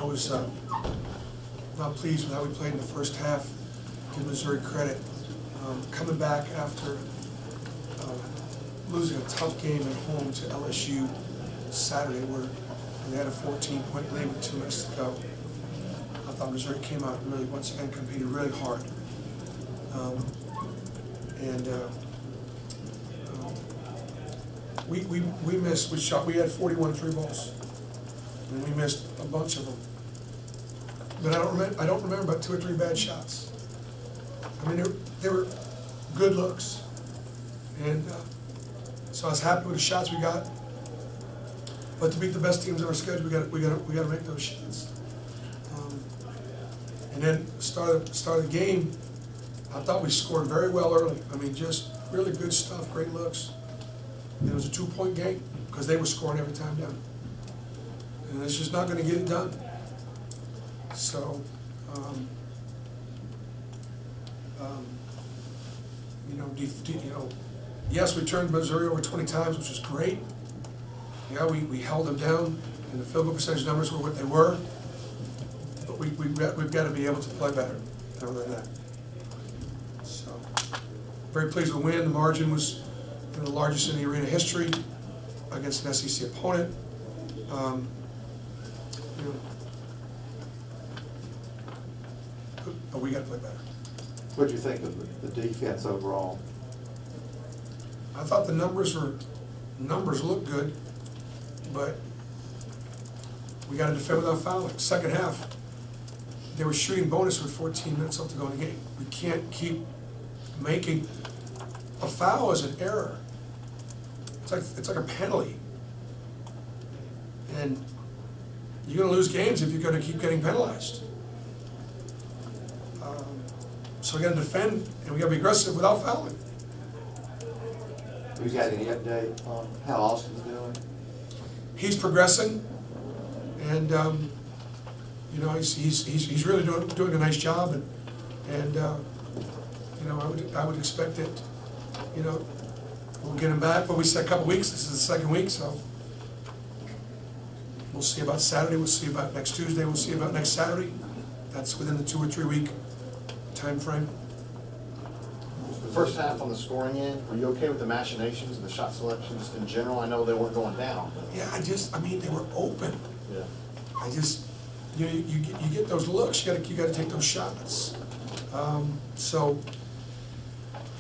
I was not pleased with how we played in the first half. Give Missouri credit. Coming back after losing a tough game at home to LSU Saturday, where they had a 14-point lead with 2 minutes to go. I thought Missouri came out and really, once again, competed really hard. We missed. We had 41 3 balls, and we missed a bunch of them. But I don't remember about 2 or 3 bad shots. I mean, they were good looks, and so I was happy with the shots we got. But to beat the best teams on our schedule, we got to make those shots. And then start of the game, I thought we scored very well early. I mean, just really good stuff, great looks. And it was a 2-point game because they were scoring every time down. And it's just not going to get it done. So, yes, we turned Missouri over 20 times, which was great. Yeah, we held them down, and the field goal percentage numbers were what they were. But we've got to be able to play better than that. So, very pleased with the win. The margin was the largest in the arena history against an SEC opponent. But we got to play better. What did you think of the defense overall? I thought the numbers looked good, but we got to defend without fouling. Second half, they were shooting bonus with 14 minutes left to go in the game. We can't keep making a foul as an error. It's like a penalty, and you're going to lose games if you're going to keep getting penalized. So we got to defend, and we got to be aggressive without fouling. You got any update on how Austin's doing? He's progressing, and he's really doing a nice job, and I would expect that we'll get him back. But we said a couple weeks. This is the 2nd week, so we'll see about Saturday. We'll see about next Tuesday. We'll see about next Saturday. That's within the 2 or 3 week time frame. The first half on the scoring end, were you okay with the machinations and the shot selection just in general? I know they weren't going down. Yeah, I mean, they were open. Yeah. You get those looks. You got to take those shots. So,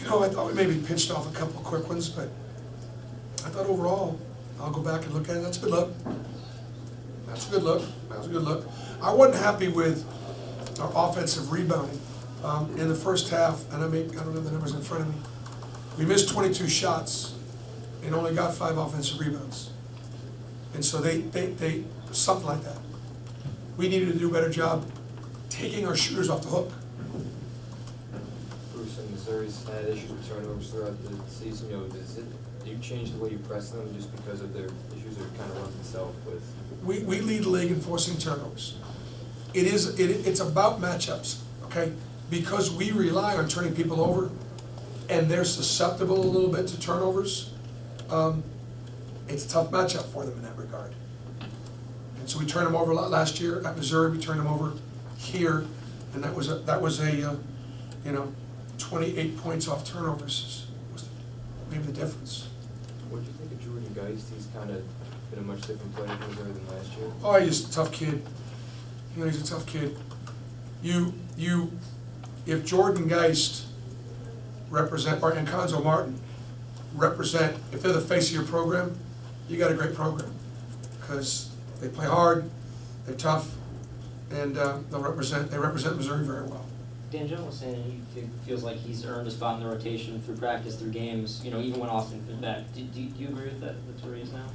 I thought we maybe pitched off a couple of quick ones, but I thought overall, I'll go back and look at it. That's a good look. That's a good look. That was a good look. I wasn't happy with our offensive rebounding in the first half, and I don't have the numbers in front of me. We missed 22 shots and only got 5 offensive rebounds. And so they something like that. We needed to do a better job taking our shooters off the hook. Bruce, and Missouri's had issues with turnovers throughout the season. Do you change the way you press them just because of their issues, or kind of runs itself with? We lead the league in forcing turnovers. It's about matchups, okay? Because we rely on turning people over, and they're susceptible a little bit to turnovers. It's a tough matchup for them in that regard. And so we turned them over a lot last year at Missouri. We turned them over here, and that was a 28 points off turnovers was maybe the difference. What do you think of Jordan Geist? He's kind of been a much different player for Missouri than last year. Oh, he's a tough kid. He's a tough kid. If Jordan Geist and Conzo Martin represent, if they're the face of your program, you got a great program, because they play hard, they're tough, and they represent Missouri very well. Dan Jones was saying he feels like he's earned a spot in the rotation through practice, through games, even when Austin comes back. Do you agree with that? That's where he is now?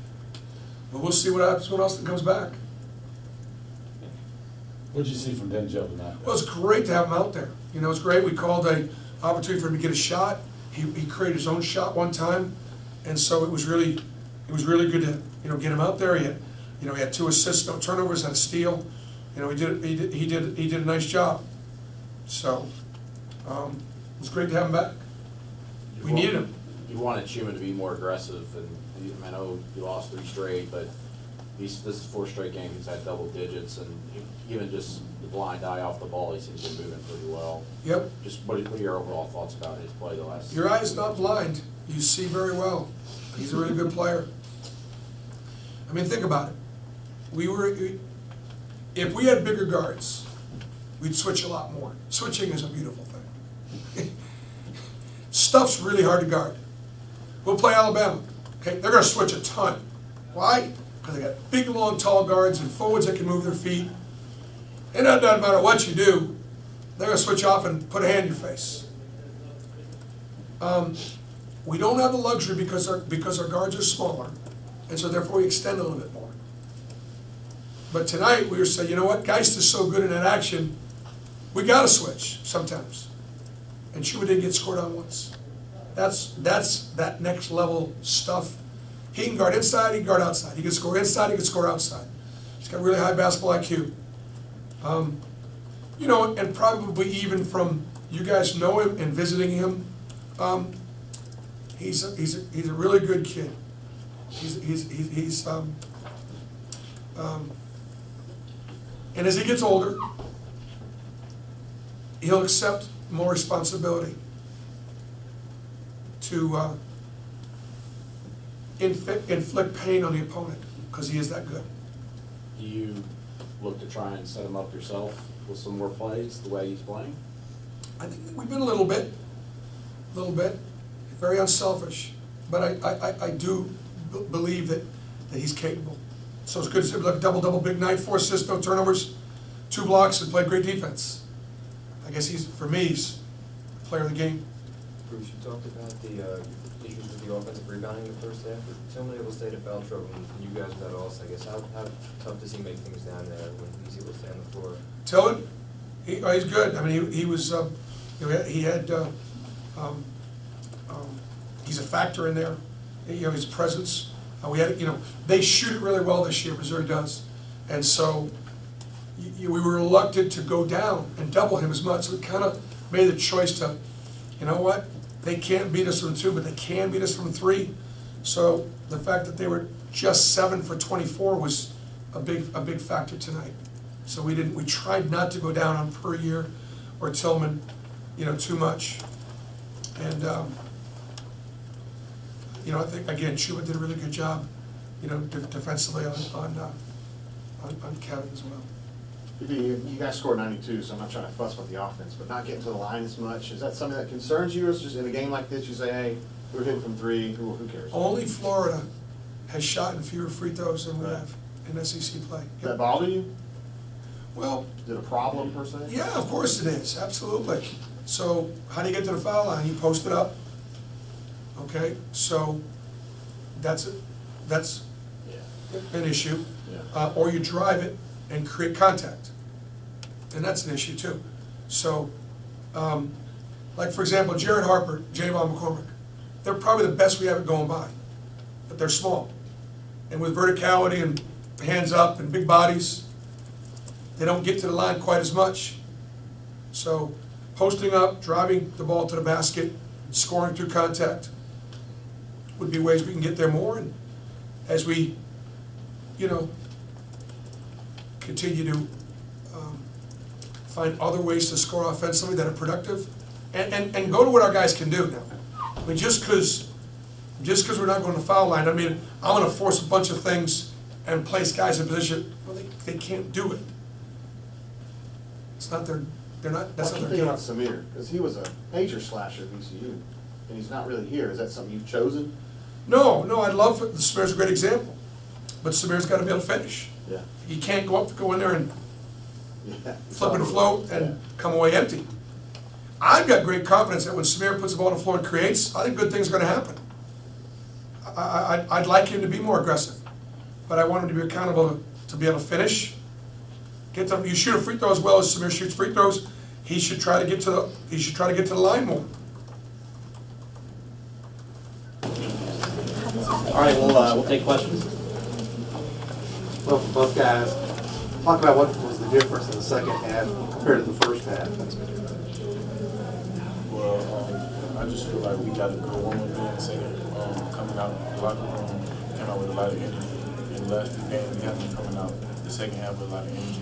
Well, we'll see what happens when Austin comes back. What did you see from Denzel tonight? Well, it's great to have him out there. It's great. We called an opportunity for him to get a shot. He created his own shot one time, and so it was really good to get him out there. He had 2 assists, no turnovers, and a steal. He did a nice job. So it was great to have him back. We needed him. You wanted Schumann to be more aggressive, and I know you lost 3 straight, but this is 4 straight games he's had double digits, and even just the blind eye off the ball, he seems to be moving pretty well. Yep. Just what are your overall thoughts about his play the last? Your eye is not blind. You see very well. He's a really good player. I mean, think about it. If we had bigger guards, we'd switch a lot more. Switching is a beautiful thing. Stuff's really hard to guard. We'll play Alabama. Okay, they're going to switch a ton. Why? Because they got big, long, tall guards and forwards that can move their feet. And it doesn't matter what you do, they're going to switch off and put a hand in your face. We don't have the luxury because our guards are smaller, and so therefore we extend a little bit more. But tonight we were saying, you know what, Geist is so good in that action, we got to switch sometimes. And Chuba didn't get scored on once. That's that next level stuff. He can guard inside, he can guard outside. He can score inside, he can score outside. He's got really high basketball IQ. You know, and probably even from you guys know him and visiting him, he's a really good kid. And as he gets older, he'll accept more responsibility to inflict pain on the opponent because he is that good. Do you look to try and set him up yourself with some more plays the way he's playing? I think we've been a little bit, very unselfish, but I do believe that he's capable. So it's good to see like double, big night, 4 assists, no turnovers, 2 blocks, and played great defense. I guess for me, he's player of the game. Bruce, you talked about the issues with the offensive rebounding in the first half. So many able to stay to foul trouble, and you guys with that also. I guess how tough does he make things down there when he's able to stay on the floor? Tillman, he's good. I mean, he was, you know, he had, he's a factor in there. You know, his presence. We had, you know, they shoot it really well this year. Missouri does, and so we were reluctant to go down and double him as much. So we kind of made the choice to, you know what, they can't beat us from 2, but they can beat us from 3. So the fact that they were just 7 for 24 was a big factor tonight. So we tried not to go down on Puryear or Tillman, you know, too much. And you know, I think again Chuba did a really good job, you know, defensively on Kevin as well. You guys scored 92, so I'm not trying to fuss with the offense, but not getting to the line as much. Is that something that concerns you, or is it just in a game like this you say, hey, we're hitting from 3, who cares? Only Florida has shot in fewer free throws than we have in SEC play. Does that bother you? Well, is it a problem per se? Yeah, of course it is, absolutely. So how do you get to the foul line? You post it up. Okay, so that's an issue. Yeah. Or you drive it and create contact, and that's an issue too. So, like for example, Jared Harper, Javon McCormick, they're probably the best we have at going by, but they're small. And with verticality and hands up and big bodies, they don't get to the line quite as much. So posting up, driving the ball to the basket, scoring through contact would be ways we can get there more. And as we, you know, continue to find other ways to score offensively that are productive, and go to what our guys can do now. I mean, just because we're not going to foul line, I mean, I'm going to force a bunch of things and place guys in position. Well, they can't do it. It's not their. They're not. That's not their game. About Samir, because he was a major slasher at VCU, and he's not really here. Is that something you've chosen? No. I'd love it. Samir's a great example, but Samir's got to be able to finish. Yeah. He can't go in there and flip and float and come away empty. I've got great confidence that when Samir puts the ball on the floor and creates, I think good things are going to happen. I'd like him to be more aggressive, but I want him to be accountable to be able to finish. You shoot a free throw as well as Samir shoots free throws. He should try to get to the line more. All right, we'll take questions. Well, both guys, talk about what was the difference in the second half compared to the first half. Well, I just feel like we got a good woman in the second, coming out of the locker room, came out with a lot of energy, and the last few games, we haven't been coming out the second half with a lot of energy.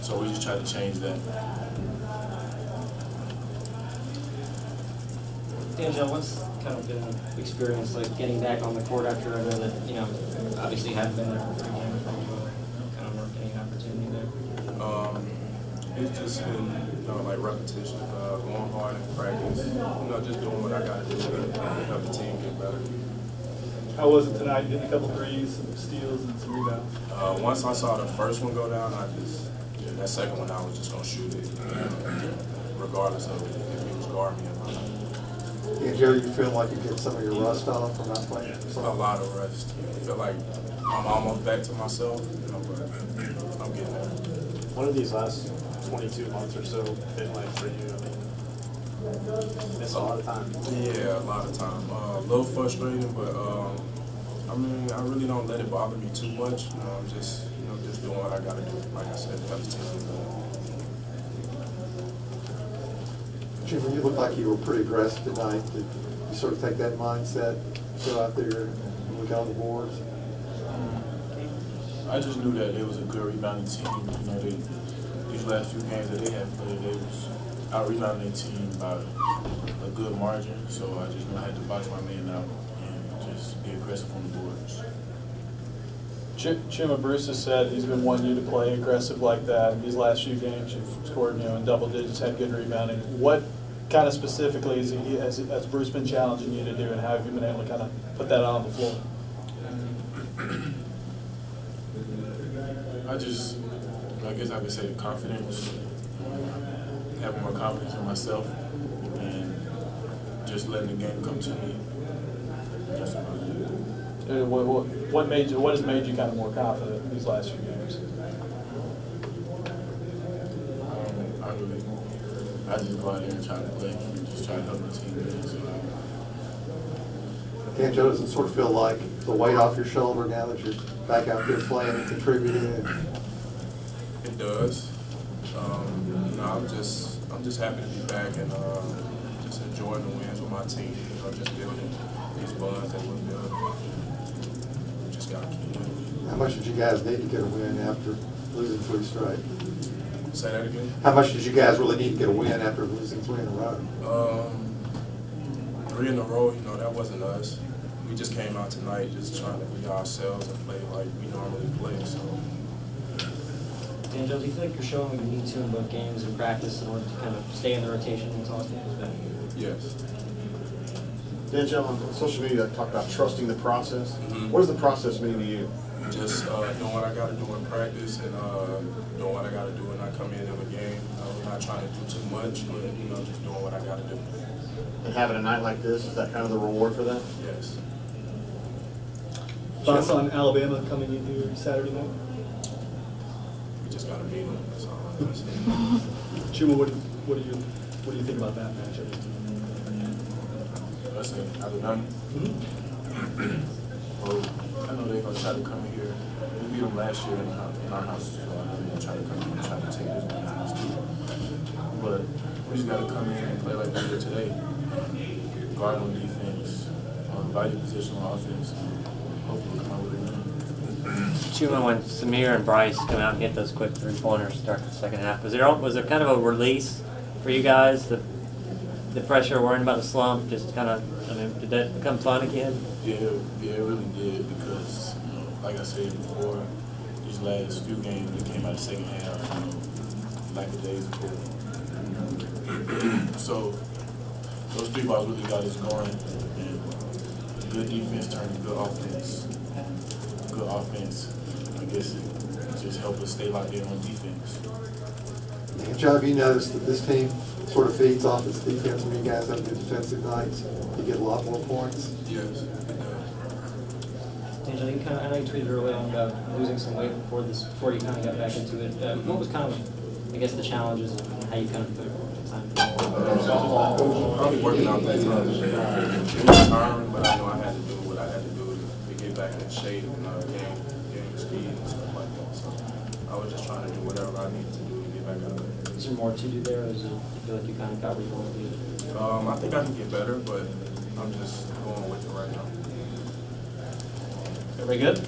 So we just try to change that. D'Angelo, what's kind of been the experience like getting back on the court after I know that, you know, obviously hadn't been there for 3 games, kind of weren't getting an opportunity there? It's just been, you know, like repetition, going hard in practice, you know, just doing what I gotta do to help the team get better. How was it tonight? Getting a couple threes, some steals, and some rebounds? Once I saw the first one go down, that second one, I was just gonna shoot it, regardless of if he was guarding me or not. And Joe, you feel like you get some of your rust off from not playing? A lot of rest. I feel like I'm almost back to myself, you know, but I'm getting there. What have these last 22 months or so been like for you? I mean, it's a lot of time. Yeah, a lot of time. A little frustrating, but I mean, I really don't let it bother me too much. I'm just, you know, just doing what I gotta do. Like I said, help the team. Jimmy, you look like you were pretty aggressive tonight. Did you sort of take that mindset, go out there and look on the boards? I just knew that it was a good rebounding team. You know, these last few games that they had played, they was out rebounding their team by a good margin. So I just knew I had to box my man out and just be aggressive on the boards. Chima Bruce has said he's been wanting you to play aggressive like that. These last few games, you've scored, you know, in double digits, had good rebounding. What kind of specifically has Bruce been challenging you to do, and how have you been able to kind of put that on the floor? I guess I could say the confidence, having more confidence in myself, and just letting the game come to me. That's about it. What has made you kind of more confident in these last few games? I just go out there and try to play, and just try to help the team win. So Dan, Joe, does it sort of feel like the weight off your shoulder now that you're back out there playing and contributing? It does. You know, I'm just happy to be back and just enjoying the wins with my team. You know, just building these bonds that we're building. Just gotta keep winning. How much did you guys need to get a win after losing 3 straight? Say that again? How much did you guys really need to get a win after losing 3 in a row? 3 in a row, you know, that wasn't us. We just came out tonight just trying to be ourselves and play like we normally play. So. D'Angelo, do you feel like you're showing what you need to in both games and practice in order to kind of stay in the rotation until Austin comes back? Yes. D'Angelo, on social media, I talk about trusting the process. Mm-hmm. What does the process mean to you? Just doing what I got to do in practice and doing what I got to do when I come in a game. We're not trying to do too much, but you know, just doing what I got to do. And having a night like this, is that kind of the reward for that? Yes. Thoughts on Alabama coming in here Saturday night? We just got to beat them. That's all I'm gonna say. Chima, what do you think about that matchup? Listen, Alabama. Well, I know they're gonna try to come here. We beat them last year in our house, so I know they're gonna try to come here and try to take this one from us too. But we just gotta come in and play like we did today. Guard on defense, value position on offense. Hopefully we'll come out with a win. Chuma, when Samir and Bryce come out and hit those quick 3-pointers to start the second half, was there kind of a release for you guys? The pressure, worrying about the slump, just kind of, I mean, did that become fun again? Yeah, it really did because, you know, like I said before, these last few games we came out the second half, you know, like the days before. So those 3 balls really got us going, and good defense turned to good offense. Good offense, I guess it just helped us stay locked in on defense. And Joe, have you noticed that this team sort of feeds off its defense when you guys have good defensive nights? You get a lot more points? Yes, it does. D'Angelo, I know you tweeted early on about losing some weight before you kind of got back into it. What was kind of, I guess, the challenges and how you kind of put the time? Probably working out that time. It was tiring, but I know I had to do what I had to do to get back in shape and game speed and stuff like that. So I was just trying to do whatever I needed to do to get back out there. Is there more to do there, or do you feel like you kind of got where you want to be? I think I can get better, but I'm just going with it right now. Everybody good?